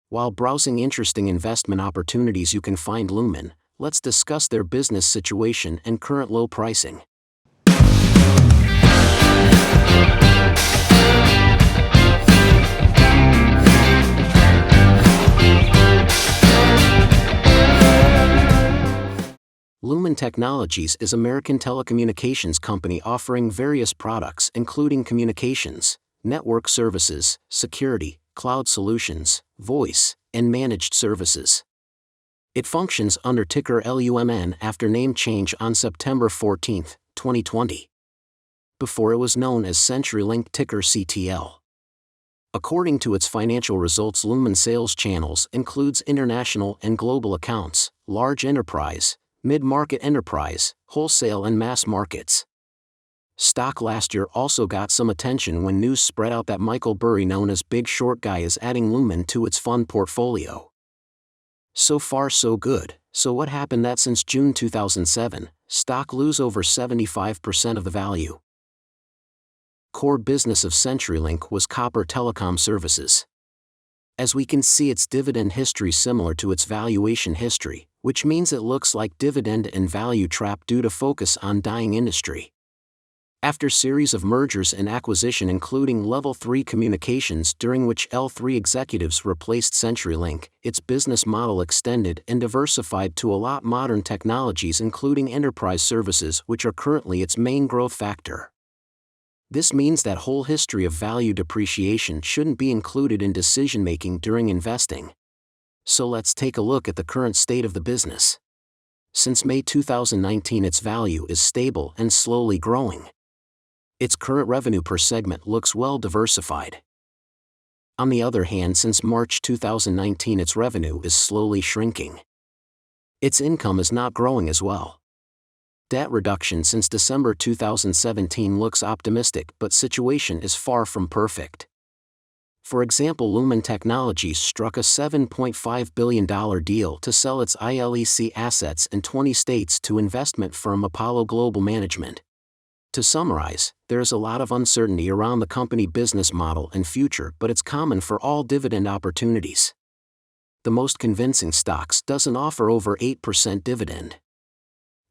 While browsing interesting investment opportunities, you can find Lumen. Let's discuss their business situation and current low pricing. Lumen Technologies is an American telecommunications company offering various products including communications, network services, security, cloud solutions, voice, and managed services. It functions under ticker LUMN after name change on September 14, 2020. Before it was known as CenturyLink, ticker CTL. According to its financial results, Lumen sales channels includes international and global accounts, large enterprise, mid-market enterprise, wholesale and mass markets. Stock last year also got some attention when news spread out that Michael Burry, known as Big Short Guy, is adding Lumen to its fund portfolio. So far so good. So what happened that since June 2007, stock lose over 75% of the value? Core business of CenturyLink was copper telecom services. As we can see, its dividend history similar to its valuation history, which means it looks like dividend and value trap due to focus on dying industry. After series of mergers and acquisition including Level 3 Communications, during which L3 executives replaced CenturyLink, its business model extended and diversified to a lot modern technologies including enterprise services, which are currently its main growth factor. This means that whole history of value depreciation shouldn't be included in decision-making during investing. So let's take a look at the current state of the business. Since May 2019, its value is stable and slowly growing. Its current revenue per segment looks well diversified. On the other hand, since March 2019, its revenue is slowly shrinking. Its income is not growing as well. Debt reduction since December 2017 looks optimistic, but situation is far from perfect. For example, Lumen Technologies struck a $7.5 billion deal to sell its ILEC assets in 20 states to investment firm Apollo Global Management. To summarize, there is a lot of uncertainty around the company business model and future, but it's common for all dividend opportunities. The most convincing stocks doesn't offer over 8% dividend.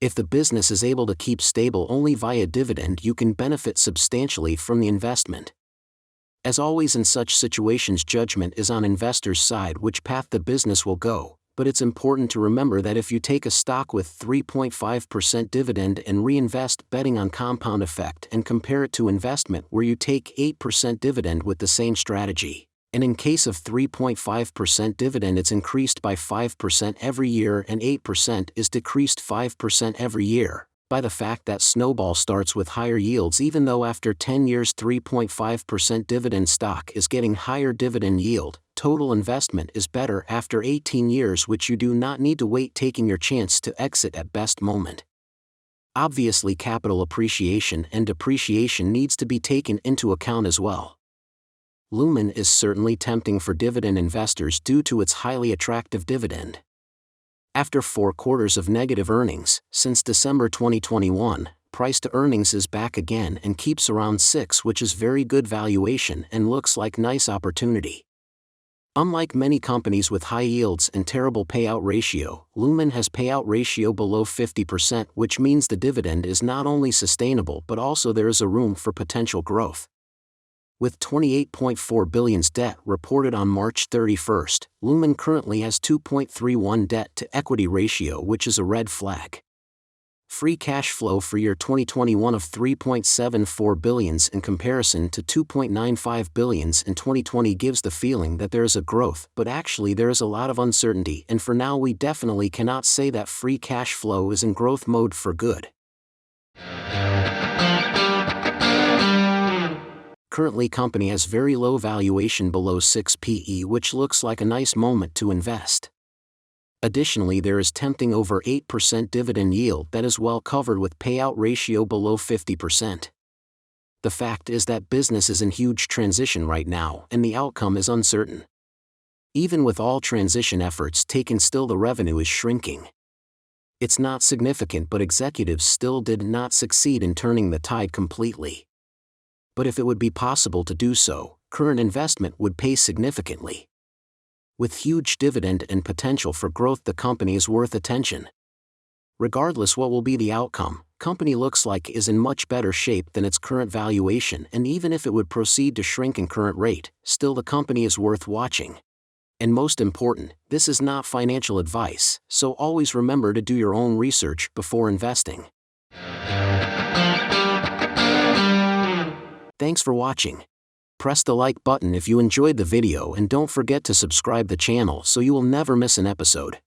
If the business is able to keep stable only via dividend, you can benefit substantially from the investment. As always in such situations, judgment is on investors' side which path the business will go, but it's important to remember that if you take a stock with 3.5% dividend and reinvest, betting on compound effect, and compare it to investment where you take 8% dividend with the same strategy, and in case of 3.5% dividend it's increased by 5% every year and 8% is decreased 5% every year, by the fact that snowball starts with higher yields, even though after 10 years 3.5% dividend stock is getting higher dividend yield, total investment is better after 18 years, which you do not need to wait, taking your chance to exit at best moment. Obviously, capital appreciation and depreciation needs to be taken into account as well. Lumen is certainly tempting for dividend investors due to its highly attractive dividend. After 4 quarters of negative earnings, since December 2021, price to earnings is back again and keeps around 6, which is very good valuation and looks like nice opportunity. Unlike many companies with high yields and terrible payout ratio, Lumen has payout ratio below 50%, which means the dividend is not only sustainable but also there is a room for potential growth. With $28.4 billion debt reported on March 31, Lumen currently has 2.31 debt-to-equity ratio, which is a red flag. Free cash flow for year 2021 of $3.74 billion in comparison to $2.95 billion in 2020 gives the feeling that there is a growth, but actually there is a lot of uncertainty, and for now we definitely cannot say that free cash flow is in growth mode for good. Currently, company has very low valuation below 6 PE, which looks like a nice moment to invest. Additionally, there is tempting over 8% dividend yield that is well covered with payout ratio below 50%. The fact is that business is in huge transition right now and the outcome is uncertain. Even with all transition efforts taken, still the revenue is shrinking. It's not significant, but executives still did not succeed in turning the tide completely. But if it would be possible to do so, current investment would pay significantly. With huge dividend and potential for growth, the company is worth attention. Regardless what will be the outcome, company looks like is in much better shape than its current valuation, and even if it would proceed to shrink in current rate, still the company is worth watching. And most important, this is not financial advice, so always remember to do your own research before investing. Thanks for watching. Press the like button if you enjoyed the video, and don't forget to subscribe the channel so you will never miss an episode.